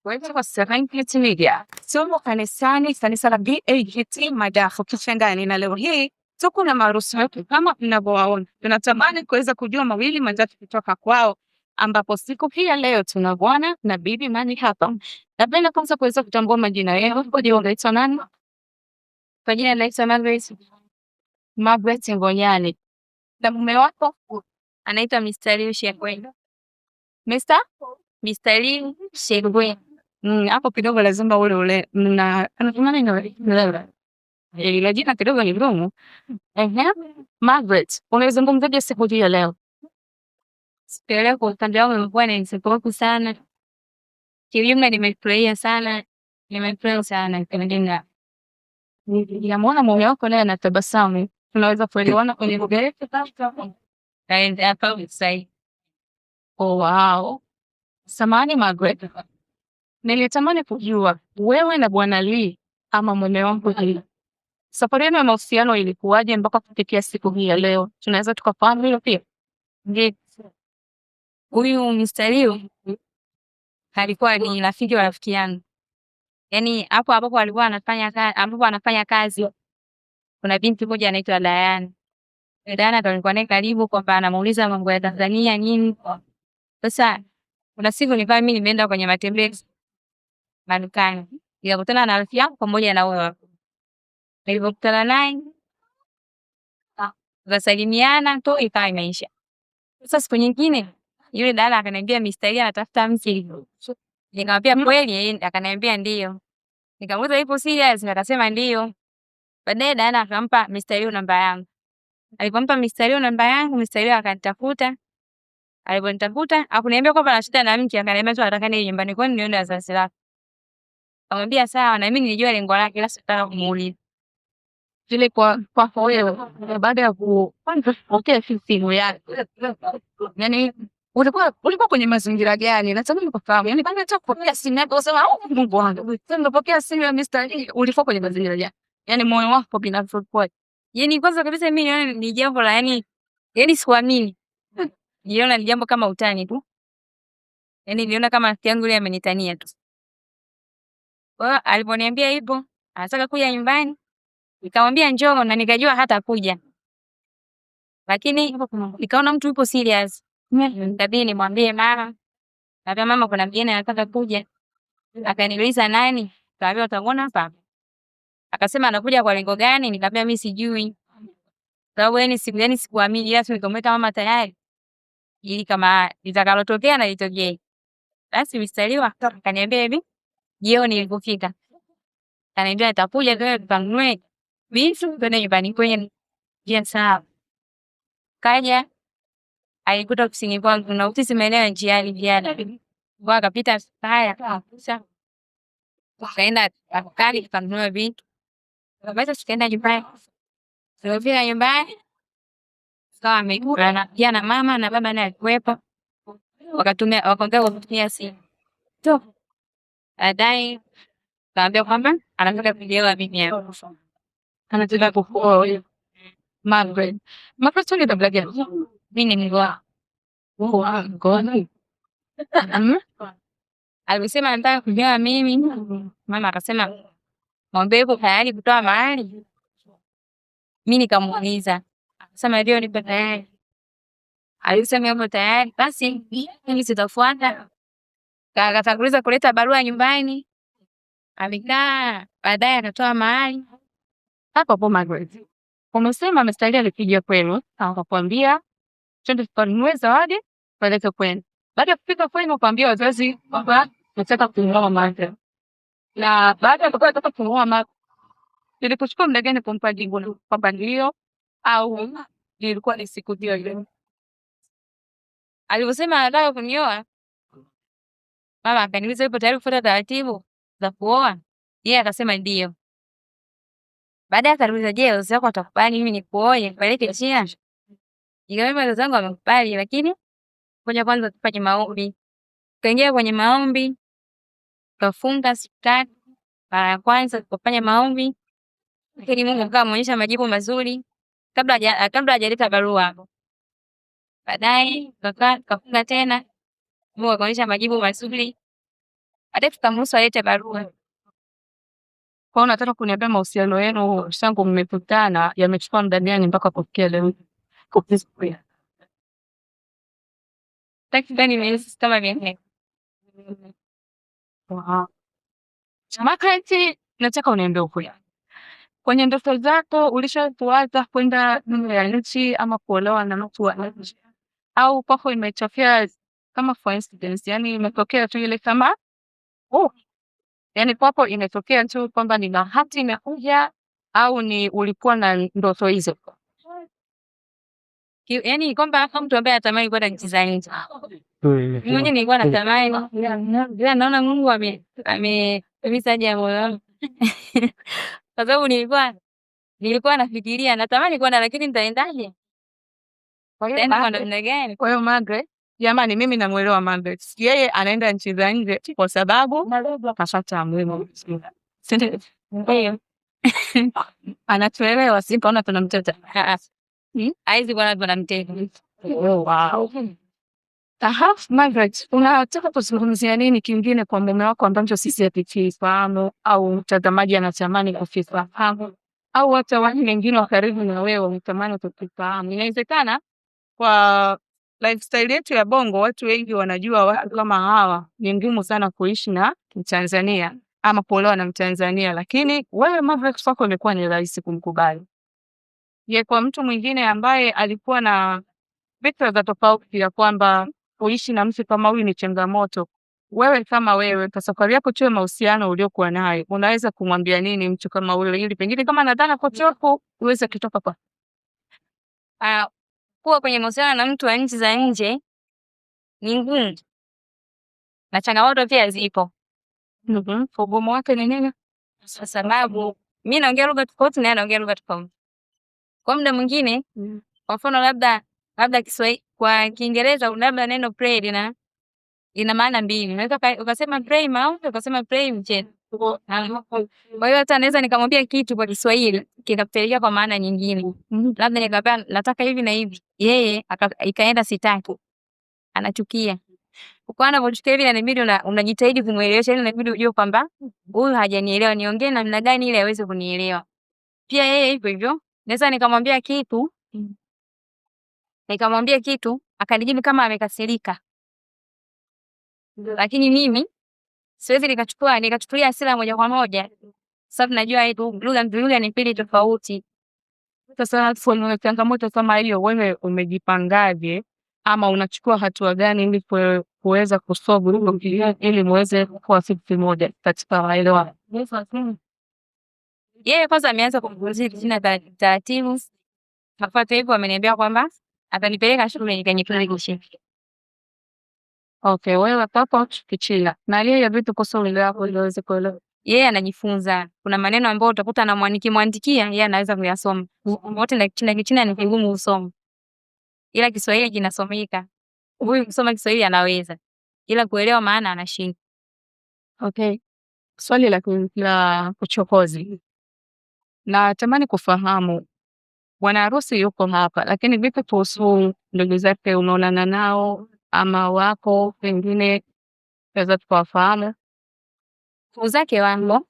Wewe kwa Serengeti Media. Tumo kanisani, kanisa la BAGT Madafu Kisangani, na leo hii tuko na maharusi wetu kama mnavyowaona. Tunatamani kuweza kujua mawili matatu kutoka kwao, ambapo siku hii ya leo tuna bwana na bibi nani hapa. Napenda kwanza kuweza kutambua majina yao. Kwa hiyo unaitwa nani? Kwa jina naitwa Margaret Ngonyani. Na mume wako anaitwa Mr. Liu Shekwenda. Mr. Liu Shekwenda. Hapo kidogo lazima ule na anatumana ile jina kidogo ni gumu. Margaret, unazungumzaje siku hii ya leo? Siku ya leo kwa upande wangu imekuwa ni siku sana. Kiujumla nimefurahia sana. Nimefurahi sana kwa ninamuona mume wako naye anatabasamu. Tunaweza kuelewana kwenye lugha yetu sasa. And I felt say, oh wow. Samahani Margaret. Nilitamani kujua wewe na Bwana Lee ama mume wangu Lee, safari yenu ya mahusiano ilikuwaje mpaka kufikia siku hii ya leo? Tunaweza tukafahamu hilo pia? Ndiyo. Huyu Mr. Lee alikuwa ni rafiki wa rafiki yangu. Yaani hapo ambapo alikuwa anafanya kazi kuna binti moja anaitwa Diana. Diana ndo alikuwa naye karibu kwamba anamuuliza mambo ya Tanzania nini. Sasa kuna siku nilikuwa mimi nimeenda kwenye matembezi madukani. Nikakutana na rafiki yangu pamoja na huyo. Nilipokutana naye tukasalimiana tu ikawa imeisha. Sasa siku nyingine yule dada akaniambia Mr. Lee anatafuta mke. Nikamwambia kweli, akaniambia ndio. Nikamuuliza ipo serious, akasema ndio. Baadaye dada akampa Mr. Lee namba yangu. Alipompa Mr. Lee namba yangu, Mr. Lee akanitafuta. Aliponitafuta, hakuniambia kwamba ana shida na mke, akaniambia tu anataka niende nyumbani kwani nione wazazi wake. Akamwambia sawa, na mimi nilijua lengo lake ila sikutaka kumuuliza. Vile kwa wewe baada ya kupokea simu yake. Yaani ulikuwa kwenye mazingira gani? Natamani kufahamu. Yaani baada ya kupokea simu yake unasema Mungu wangu. Nilipokea simu ya Mr. Lee ulikuwa kwenye mazingira gani? Yaani moyo wako binafsi ulikuwa. Yaani kwanza kabisa mimi niona ni jambo la yaani sikuamini. Niliona ni jambo kama utani tu. Yaani niliona kama rafiki yangu yule amenitania tu. Kwa hiyo aliponiambia hivyo, anataka kuja nyumbani, nikamwambia njoo na nikajua hata kuja. Lakini nikaona mtu yupo serious. Nikabidi nimwambie mama. Nikamwambia mama kuna mgeni anataka kuja. Akaniuliza nani? Nikamwambia utamuona hapa. Akasema anakuja kwa lengo gani? Nikamwambia mimi sijui. Sababu yani sikuamini ila nikamweka mama tayari. Ili kama litakalotokea na litokee. Basi Mr. Lee akaniambia hivi, jioni ilipofika. Akaniambia nitakuja leo tupanue vitu twende nyumbani kwenu. Je, sawa. Kaja alikuta ofisini kwangu na ofisi maeneo ya njiani viada. Kwa akapita haya kabisa. Kaenda akakali tukanunua vitu. Basi tukaenda nyumbani. Tulipofika nyumbani sawa amekula na mama na baba naye alikuwepo. Wakaongea kupitia simu. Tu. Baadaye kaambia kwamba anataka kuolewa mimi hapo. Anataka kuoa Margaret. Margaret ni dabla gani? Mimi ni ngoa. Ngoa. Alisema anataka kuolewa mimi. Mama akasema mwambie yuko tayari kutoa mahali. Mimi nikamuuliza. Akasema ndio nipo tayari. Alisema yupo tayari. Basi mimi sitafuata. Akatanguliza kuleta barua nyumbani. Alikaa baadaye akatoa mahali. Hapo Margaret. Umesema Mr. Lee alipigia kwenu, akakwambia twende tukanunue zawadi peleke kwenu. Baada ya kufika kwenu kwambia wazazi kwamba nataka kununua Margaret. Na baada ya kupata kununua Margaret, nilipochukua muda gani kumpa jibu kwamba ndio au ilikuwa ni siku hiyo ile? Aliposema anataka kunioa, mama akaniuliza yupo tayari kufuata taratibu za kuoa? Yeye akasema ndio. Baadaye akaniuliza je, wazazi wako watakubali mimi nikuoe nipeleke China? Nikamwambia wazazi wangu wamekubali lakini ngoja kwanza tufanye maombi. Tukaingia kwenye maombi. Tukafunga siku 3. Mara ya kwanza tukafanya maombi. Lakini Mungu akamuonyesha majibu mazuri kabla hajaleta barua hapo. Baadaye tukafunga tena. Mungu akaonyesha majibu mazuri. hata tukamruhusu alete barua. Kwa unataka kuniambia mahusiano yenu tangu mmekutana yamechukua muda gani mpaka kufikia leo? Takriban miezi kama 4. Makati, nataka uniambie ukweli. Kwenye ndoto zako ulishawahi kwenda nje ya nchi ama kuolewa na mtu wa nje? Au kwako imetokea kama coincidence, yani imetokea tu ile kama yani kwako imetokea tu kwamba ni bahati imekuja au ni ulikuwa na ndoto hizo? Yani kwamba kama mtu ambaye anatamani kwenda nchi za nje. Mimi nilikuwa natamani, ila naona Mungu amemisa jambo langu. Kwa sababu nilikuwa nafikiria natamani kwenda, lakini nitaendaje? Nitaenda kwa namna gani? Kwa hiyo Margaret, jamani, mimi namuelewa Margaret. Yeye anaenda nchi za nje kwa sababu kashata muhimu. Ndio. Anatuelewa, si kaona tunamteta. Haizi bwana tunamteta. Wow. Margaret, unataka kuzungumzia nini kingine kwa mume wako ambacho sisi hatukifahamu au mtazamaji anatamani kukifahamu au hata watu wengine wa karibu na wewe wanatamani kukifahamu? Inawezekana kwa lifestyle yetu ya Bongo watu wengi wanajua watu kama hawa ni ngumu sana kuishi na Mtanzania ama kuolewa na Mtanzania, lakini wewe Margaret kwako imekuwa ni rahisi kumkubali. Je, kwa mtu mwingine ambaye alikuwa na fikra za tofauti ya kwamba kuishi na mtu kama huyu ni changamoto, wewe kama wewe kwa safari yako tu ya mahusiano uliokuwa nayo, unaweza kumwambia nini mtu kama huyo ili pengine kama nadhani kwa choko uweze kutoka kwa kuwa kwenye mahusiano na mtu wa nchi za nje ni ngumu na changamoto pia zipo. Ugumu wake ni nini? Kwa sababu mimi naongea lugha tofauti na yeye anaongea lugha tofauti. Kwa muda mwingine, kwa mfano labda Kiswahili kwa Kiingereza labda neno pray ina maana mbili. Unaweza ukasema pray maombi, ukasema pray mchezo. Kwa hiyo hata naweza nikamwambia kitu kwa Kiswahili kikapelekea kwa maana nyingine. Labda nikamwambia nataka hivi na hivi. Yeye ikaenda sitaki. Anachukia. Uko anapochukia hivi na inabidi unajitahidi kumuelewesha, ili inabidi ujue kwamba huyu hajanielewa, niongee namna gani ili aweze kunielewa. Pia yeye hivyo hivyo. Naweza nikamwambia kitu akanijibu kama amekasirika. Lakini mimi siwezi nikachukulia hasira moja kwa moja. Sababu najua lugha ni mbili tofauti. Sasa kwa changamoto kama hiyo wewe umejipangaje ama unachukua hatua gani ili kuweza kusolve hilo ili muweze kuwa kitu moja katika maelewano? Yeye kwanza ameanza kumguzia jina taratibu. Nafuata hivyo ameniambia kwamba atanipeleka shule nikanipeleke. Okay, wewe papa kichila. Na yeye vitu kwa swali lako ili aweze kuelewa. Yeye anajifunza. Kuna maneno ambayo utakuta na mwandikia yeye anaweza kuyasoma. Wote na Kichina ni kigumu kusoma. Ila Kiswahili kinasomeka. Huyu kusoma Kiswahili anaweza. Ila kuelewa maana anashindwa. Okay. Swali la kuchokozi. Na tamani kufahamu bwana harusi yuko hapa, lakini vipi kuhusu ndugu zake, unaonana nao ama wako pengine naweza tukawafahamu? Ndugu zake wangu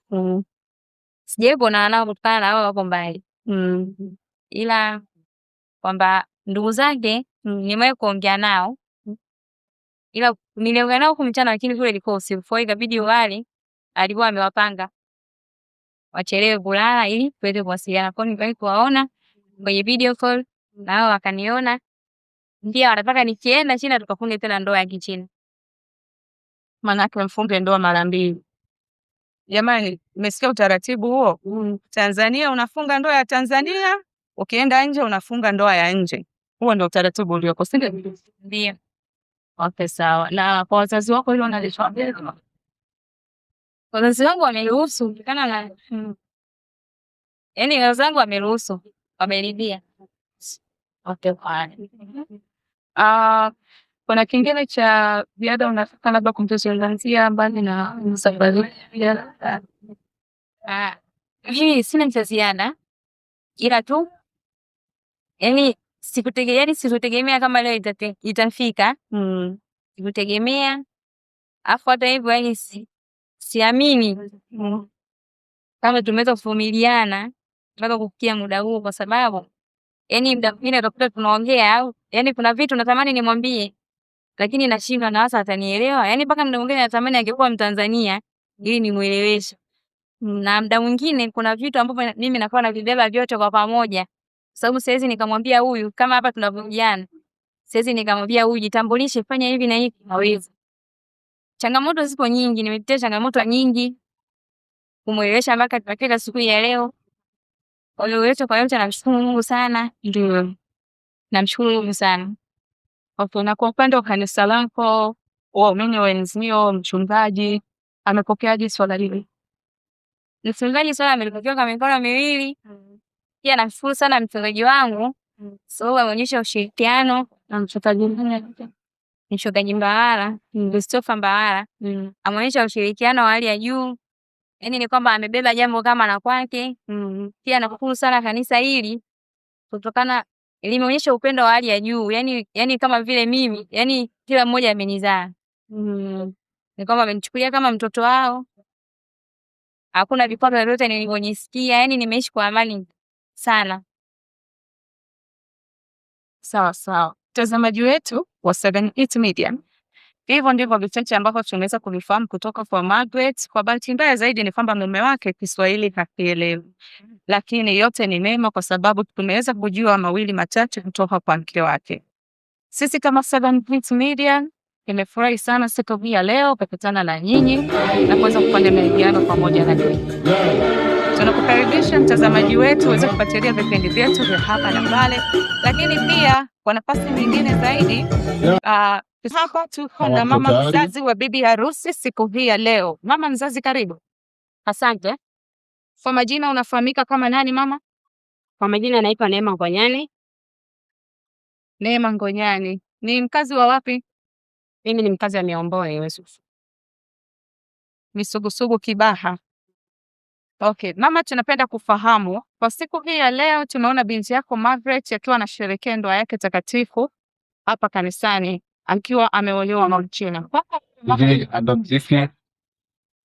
sijawahi kuonana nao kutokana na wao wako mbali. Ila kwamba ndugu zake nimewahi kuongea nao, ila niliongea nao huko mchana, lakini kule ilikuwa usiku, kwa hiyo ikabidi wale alikuwa amewapanga wachelewe kulala ili tuweze kuwasiliana. Kwa hiyo niliwahi kuwaona kwenye video call na wao wakaniona. Ndio wanataka nikienda China tukafunge tena ndoa ya Kichina. Maana yake mfunge ndoa mara mbili. Jamani, umesikia utaratibu huo? Tanzania unafunga ndoa ya Tanzania, ukienda nje unafunga ndoa ya nje. Huo ndio utaratibu ulioko, si ndio? Ndio. Okay, sawa. Na kwa wazazi wako hilo unalifahamu? Wazazi wangu wameruhusu kutokana na yaani wazazi wangu wameruhusu, wameridhia. Okay, fine. Kuna kingine cha ziada unataka labda kumtuzungumzia mbali na safari? Mimi sina cha ziada, ila tu yaani sikutegemea kama leo itafika. Sikutegemea. Afu hata hivyo yaani siamini kama tumeweza kuvumiliana mpaka kufikia muda huu, kwa sababu yani muda mwingine utakuta tunaongea au yani kuna vitu natamani nimwambie lakini nashindwa na hasa atanielewa. Yani mpaka muda mwingine natamani angekuwa Mtanzania ili nimueleweshe. Na muda mwingine kuna vitu ambavyo mimi nakuwa navibeba vyote kwa pamoja. Sababu siwezi nikamwambia huyu kama hapa tunavyojiana. Siwezi nikamwambia huyu jitambulishe, fanya hivi na hivi, hawezi. Changamoto zipo nyingi, nimepitia changamoto nyingi kumuelewesha mpaka tukafika siku ya leo. Kwa yote namshukuru Mungu sana. Ndio. Namshukuru Mungu sana. Okay, na kwa upande wa kanisa lako, waumini wenzio, mchungaji amepokeaje swala hili? Mchungaji swala amelipokea kwa mikono miwili. Pia namshukuru sana mchungaji wangu. Sababu ameonyesha ushirikiano Na mchungaji Mbawala, Christopher Mbawala. Ameonyesha ushirikiano wa hali ya juu. Yaani ni kwamba amebeba jambo kama la kwake. Pia nakushukuru sana kanisa hili kutokana limeonyesha upendo wa hali ya juu. Yaani kama vile mimi, yaani kila mmoja amenizaa. Ni kwamba amenichukulia kama mtoto wao. Hakuna vikwazo vyovyote nilivyojisikia, yaani nimeishi kwa amani sana. Sawa. Mtazamaji wetu wa 7 Media. Hivyo ndivyo vichache ambavyo tunaweza kuvifahamu kutoka kwa Margaret. Kwa bahati mbaya zaidi ni kwamba mume wake Kiswahili hakielewi. Lakini yote ni mema kwa sababu tumeweza kujua mawili matatu kutoka kwa mke wake. Sisi kama 7 Media nimefurahi sana siku hii ya leo kukutana na nyinyi na kuweza kufanya mahojiano pamoja na nyinyi. Tunakukaribisha mtazamaji wetu uweze kufuatilia vipindi vyetu vya hapa na pale, lakini pia kwa nafasi nyingine zaidi hapa tuko na mama mzazi wa bibi harusi siku hii ya leo. Mama mzazi, karibu. Asante. Kwa majina unafahamika kama nani mama? Kwa majina naitwa Neema Ngonyani. Neema Ngonyani. Ni mkazi wa wapi? Mimi ni mkazi wa Miomboni, Misugusugu, Kibaha. Okay, mama, tunapenda kufahamu kwa siku hii ya leo tumeona binti yako Margaret akiwa anasherehekea ndoa yake takatifu hapa kanisani akiwa ameolewa na Mchina.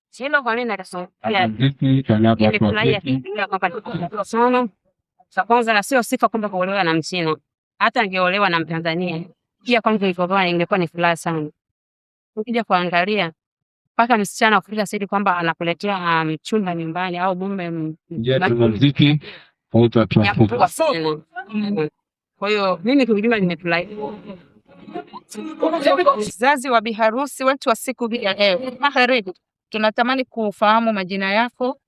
Sio kwa nini nasema sana. Kwanza na sio sifa kwamba kuolewa na Mchina. Hata angeolewa na Mtanzania. Pia kwanza ilivyokuwa ingekuwa ni furaha sana. Ukija kuangalia mpaka msichana kufikia siri kwamba anakuletea mchumba nyumbani au mume muziki kwa hiyo mimi kijumla nimefurahi. Mzazi wa biharusi wetu wa siku hii ya leo, karibu. Tunatamani kufahamu majina yako.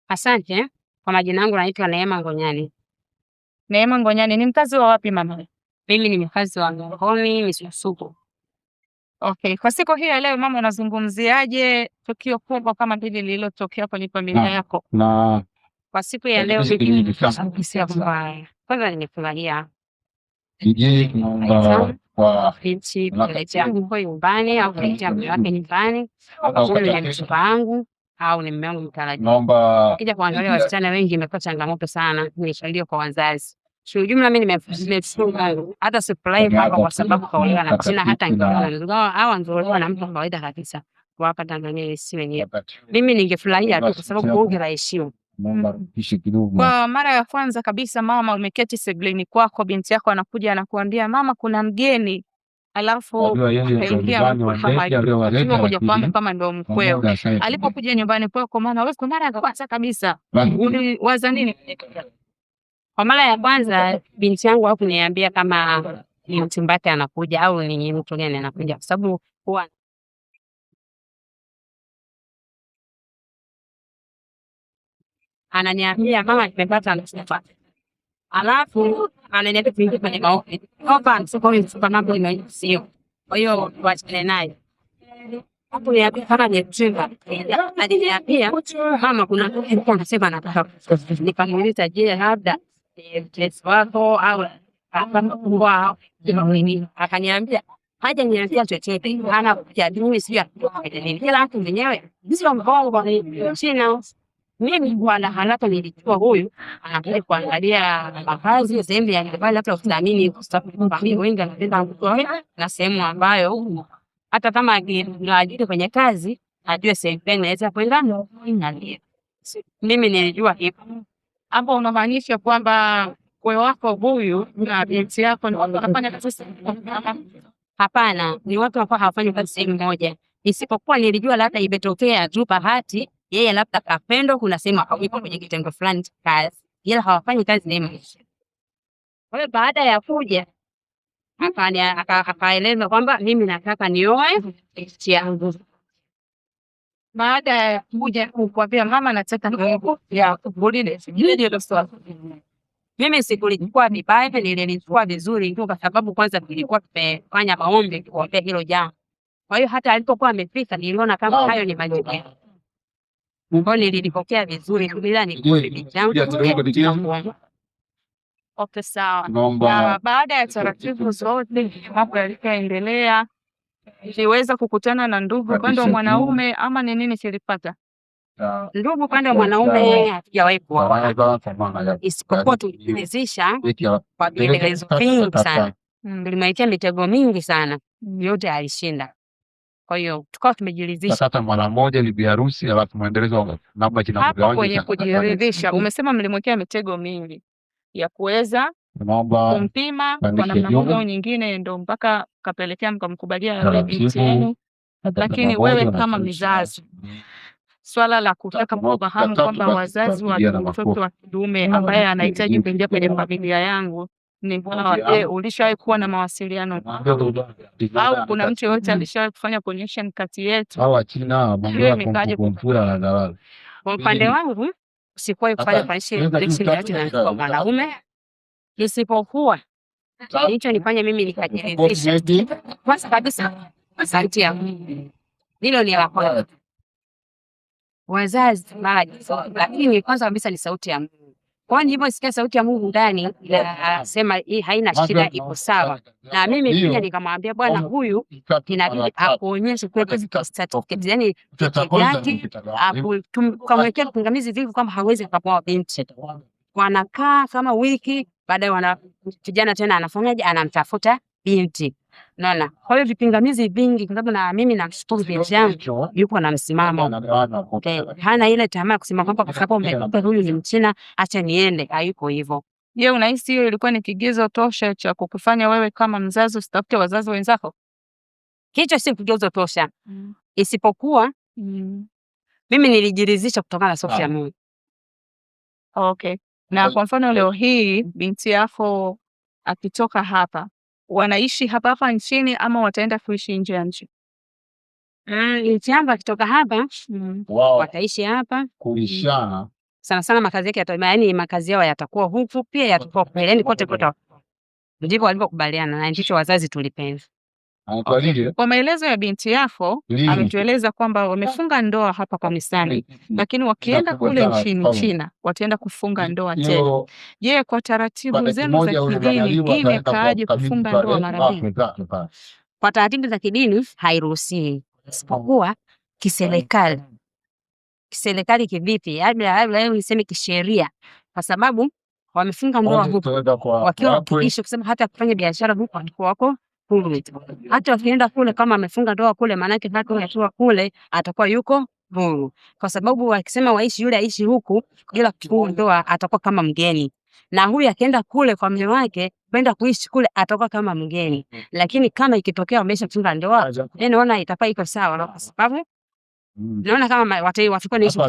Asante. Kwa majina yangu naitwa Neema Ngonyani. Neema Ngonyani, ni mkazi wa wapi mama? Mimi ni mkazi wa Ngongoni, Misugusugu. Okay, kwa siku hii ya leo mama, unazungumziaje tukio kubwa kama hili lililotokea kwenye familia yako? Na kwa siku ya leo kwanza nimefurahia. Tunaomba kwa binti kuletea nguo nyumbani au kuletea mume wake nyumbani au ni mchumba wangu au ni mume wangu mtarajiwa. Kija kuangalia wasichana wengi imekuwa changamoto sana, nishauri kwa wazazi. Kwa ujumla mimi nimefurahi hata surprise hapa kwa sababu kaolewa na Mchina, hata ingawa au angeolewa na mtu kawaida kabisa kwa hapa Tanzania si wenyewe. Mimi ningefurahia tu kwa sababu bunge la heshima. Kwa mara ya kwanza kabisa mama, umeketi sebuleni kwako, binti yako anakuja anakuambia mama kuna mgeni, alafu kaingia kama ndio mkweo. Alipokuja nyumbani kwako mama, wewe kwa mara ya kwanza kabisa uliwaza nini? Kwa mara ya kwanza binti yangu hakuniambia kama ni mchumba wake anakuja au ni mtu gani anakuja, kwa sababu huwa ananiambia mama nimepata mchumba. Alafu ananiambia tuingie kwenye maombi. Hapa siko kwa mambo ni sio. Kwa hiyo tuachane naye. Hapo niambia kama ni mchumba. Aliniambia mama kuna mtu anasema anataka. Nikamuuliza je, labda mpenzi wako au kwa nini? Akaniambia haja niambia chochote. Ana kujadili sio nini. Kila mtu mwenyewe sio mbongo ni China. Mimi bwana haraka nilichukua huyu anakuja kuangalia mavazi sehemu ya nyumbani, hata usiamini kwa mimi wengi wanapenda kutoa na sehemu ambayo hata kama anaajiri kwenye kazi ajue sehemu gani naweza kwenda na mimi nilijua hivyo. Hapo unamaanisha kwamba kwa wako huyu na binti yako ni watu wanafanya kazi? Hapana, ni watu ambao hawafanyi kazi sehemu moja, isipokuwa nilijua labda imetokea tu bahati yeye labda kapendo kuna sehemu yuko kwenye kitengo fulani cha kazi, ila hawafanyi kazi sehemu moja. Kwa hiyo baada ya kuja akaeleza kwamba mimi nataka nioe binti yangu. Baada ya kuja kukwambia mama nataka nioe ya kubulile ndio swali. Mimi sikulichukua vibaya, nilichukua vizuri tu, kwa sababu kwanza nilikuwa tumefanya maombi kuombea hilo jambo. Kwa hiyo hata alipokuwa amefika niliona kama hayo ni majibu. Kwa hiyo nilipokea vizuri bila binti yangu. Okay, sawa. Na baada ya taratibu zote mambo yalikaendelea, niliweza kukutana na ndugu upande wa mwanaume ama ni nini kilipata? Ndugu upande wa mwanaume hajawahi kuwa, isipokuwa tuliridhisha kwa vielelezo vingi sana. Tulimwekea mitego mingi sana, yote alishinda. Kwa hiyo tukawa tumejiridhisha. Sasa mwana mmoja ni biharusi, alafu muendelezo namba jina mgawani. Hapo kwenye kujiridhisha umesema mlimwekea mitego mingi ya kuweza kumpima kwa namna moja au nyingine, ndio mpaka kapelekea mkamkubalia yule binti yenu. Lakini wewe kama mzazi, swala la kutaka kufahamu kwamba wazazi wa mtoto wa kiume ambaye anahitaji kuingia kwenye familia yangu ni mbona, ulishawahi kuwa na mawasiliano au kuna mtu yote alishawahi kufanya connection kati yetu? Kwa upande wangu sikuwahi kufanya connection na mwanaume, isipokuwa hicho nifanye mimi nikajiridhisha kwanza kabisa sauti ya Mungu. Hilo ni la kwanza. Wazazi maji, lakini kwanza kabisa ni sauti ya Mungu. Kwa nini niliposikia sauti ya Mungu ndani inasema hii haina shida, iko sawa. Na mimi pia nikamwambia Bwana, huyu inabidi akuonyeshe kwetu certificate, yani yake tukamwekea pingamizi vipi kwamba hawezi kuoa binti. Wanakaa kama wiki, baadaye kijana tena anafanyaje, anamtafuta binti. Naona. Kwa hiyo vipingamizi vingi, kwa sababu na mimi namshukuru binti yangu yuko na msimamo. Hana ile tamaa kusema kwamba kwa sababu umekuta huyu ni Mchina acha niende, hayuko hivyo. Je, unahisi hiyo ilikuwa ni kigezo tosha cha kukufanya wewe kama mzazi usitafute wazazi wenzako? Hicho si kigezo tosha. Isipokuwa mimi nilijiridhisha kutokana na sauti ya Mungu. Okay. Na kwa mfano leo hii binti yako akitoka hapa, wanaishi hapa nchini ama wataenda kuishi nje ya nchi? Binti yangu akitoka hapa wataishi hapa. Kuishana. Sana sana makazi yake yaani makazi yao yatakuwa huku pia yatakuwa pale, yani kote. Ndivyo walivyokubaliana na ndicho wazazi tulipenda. Kwa maelezo ya binti yako ametueleza kwamba wamefunga ndoa hapa kanisani, lakini wakienda kule nchini China wataenda kufunga ndoa tena. Je, kwa taratibu zenu za kidini imekaaje kufunga ndoa mara mbili? Kwa taratibu za kidini hairuhusiwi, isipokuwa kiserikali. Kiserikali kivipi? Labda niseme kisheria, kwa sababu wamefunga ndoa huko wakiwa wakiishi, kusema hata kufanya biashara huko wako huru. Hata wakienda kule kama amefunga ndoa kule, maana yake hata akiwa kule atakuwa yuko huru, kwa sababu wakisema waishi yule aishi huku bila kufunga ndoa atakuwa kama mgeni, na huyu akienda kule kwa mume wake kwenda kuishi kule atakuwa kama mgeni. Lakini kama ikitokea wameshafunga ndoa, naona itakuwa iko sawa, kwa sababu naona kama watakuwa niishi.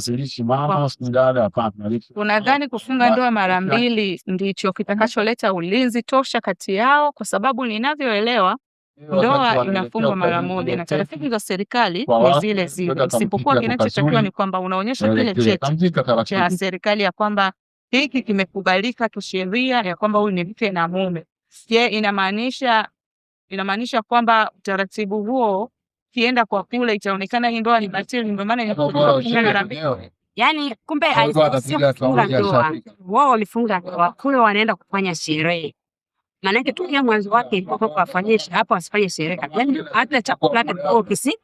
Unadhani kufunga ndoa mara mbili ndicho kitakacholeta ulinzi tosha kati yao? Kwa sababu ninavyoelewa ndoa inafungwa mara moja na taratibu za serikali ni zile zile, isipokuwa kinachotakiwa ni kwamba unaonyesha kile cheti cha serikali ya kwamba hiki kimekubalika kisheria ya kwamba huyu ni mke na mume. Je, inamaanisha kwamba utaratibu huo kienda kwa kule itaonekana hii ndoa ni batili, ndio maana inafunga. Yaani kumbe alifunga ndoa, wao walifunga ndoa kule, wanaenda kufanya sherehe. Maana yake tukia mwanzo wake ilikuwa kufanyisha hapo, asifanye sherehe. Yaani hata chakula kwa kisi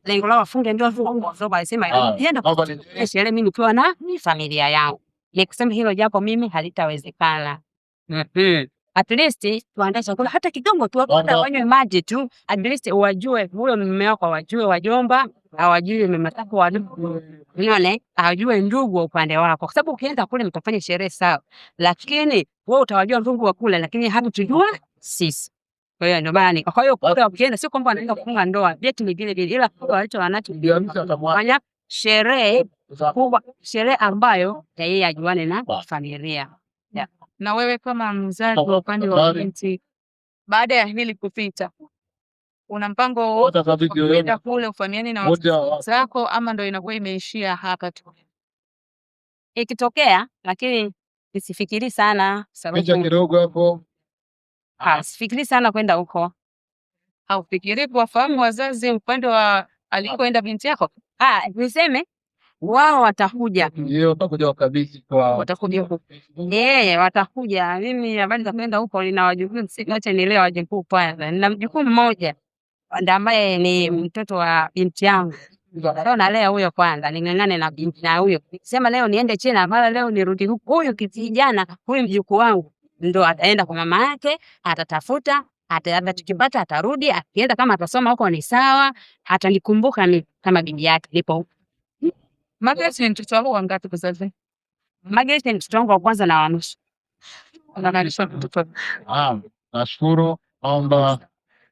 lengo lao wafunge ndoa huko, kwa sababu alisema nienda kufanya sherehe mimi nikiwa na familia yangu. Ni kusema hilo japo mimi halitawezekana. at least tuandae chakula hata kidogo tu, hata wanywe maji tu, at least wajue huyo mume wako, wajue wajomba, hawajui mume wako unaona, hawajue ndugu wa upande wako, kwa sababu ukienda kule mtafanya sherehe sawa, lakini wewe utawajua ndugu wa kule, lakini hatujua sisi. Kwa hiyo ndio bani. Kwa hiyo kule ukienda sio kwamba anaenda kufunga ndoa, vitu ni vile vile, ila kwa watu wanachofanya sherehe kubwa, sherehe ambayo yeye ajuane na familia. Na wewe kama mzazi wa upande wa binti, baada ya hili kupita, una mpango wote kwenda kule ufahamiane na watu zako, ama ndio inakuwa imeishia hapa tu? Ikitokea, lakini nisifikiri sana sababu kidogo hapo. Sifikiri sana kwenda huko. Haufikiri kuwafahamu wazazi upande wa alikoenda binti yako? Niseme wao watakuja. Ndio watakuja wakabidhi kwa. Watakuja huko. Watakuja. Mimi habari za kwenda huko nina wajukuu, acha nielewe wajukuu kwanza. Nina mjukuu mmoja ambaye ni mtoto wa binti yangu. Leo nalea huyo kwanza, ning'ang'ane na binti na huyo. Sema leo niende China, mara leo nirudi huko. Huyu kijana, huyu mjukuu wangu ndo ataenda kwa mama yake, atatafuta, tukipata atarudi, akienda kama atasoma huko ni sawa, atanikumbuka mimi kama bibi yake nipo huko. Margaret ni mtoto wako wangapi kuzazi? Margaret ni mtoto wangu wa kwanza na wa nusu. Unamaanisha mtoto? Nashukuru kwamba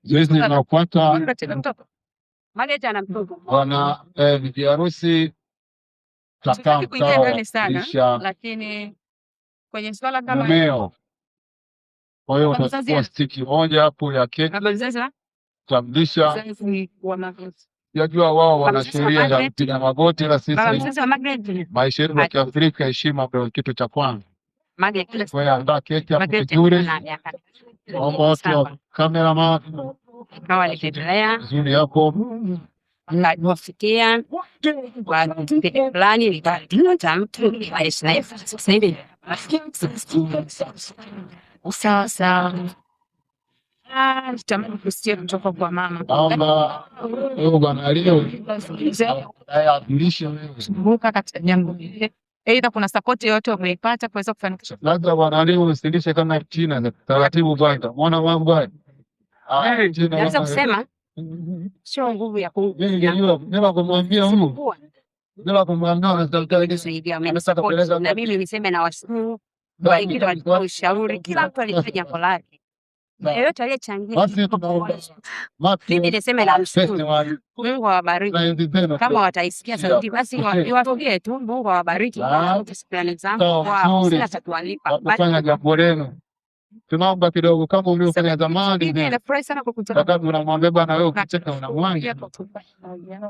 zoezi linafuata. Margaret ana mtoto. Bwana bibi harusi sana, lakini kwenye swala kama mumeo. Kwa hiyo utachukua stiki moja hapo ya keki. Tamlisha. Yajua wao wana sheria ya kupiga magoti, la sisi maisha yetu ya Kiafrika heshima ndio kitu cha kwanza. Kwa hiyo andaa keki hapo vizuri. Watu cameraman kawa nikiendelea vizuri hapo. Nafikia kwa plani nikapata mtu sasa hivi. Sasa nitamani kusikia kutoka kwa mama. Naomba wewe bwana leo kumbuka katika jambo hili, aidha kuna support yoyote umeipata kuweza kufanikisha? Labda bwana leo usilishe kama China taratibu kwanza. Muona mambo haya. Naweza kusema sio nguvu ya nenda kumwambia huyu. Nenda kumwambia na mimi niseme na washukuru kwa kile walichoshauri, kila mtu alifanya jambo lake. Yeyote aliyechangia. Basi tunaomba. Mimi niseme na mshukuru. Mungu awabariki. Kama wataisikia sauti basi iwafikie tu. Mungu awabariki. Shukrani zangu kwa sina cha kuwalipa. Kufanya jambo lenu. Tunaomba kidogo kama uliofanya zamani. Nafurahi sana kukutana. Sababu unamwambia bwana wewe ukicheka unamwanga.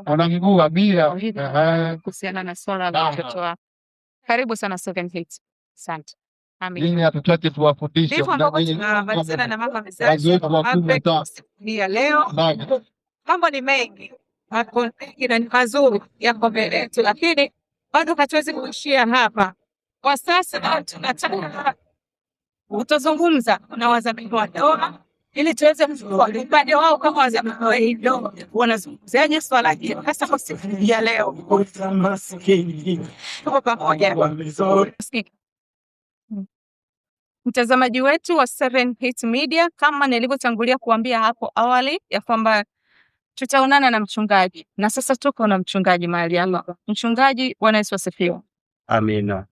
Una mguu wa bia kuhusiana na swala la mtoto wako. Karibu sana 7 Hits. Asante. Nini hatutaki tuwafundishe na mama leo. Mambo ni mengi, na ni mazuri yako mbele yetu, lakini bado hatuwezi kuishia hapa. Kwa sasa tunataka utazungumza na wadhamini wa ndoa ili tuweze kujua upande wao kama wadhamini wa hii ndoa wanazungumziaje swala hili hasa kwa siku ya leo. Tuko pamoja. Mtazamaji wetu wa 7 Hits Media, kama nilivyotangulia kuambia hapo awali ya kwamba tutaonana na mchungaji, na sasa tuko na mchungaji mahali hapa. Mchungaji, Bwana Yesu asifiwe. Amina.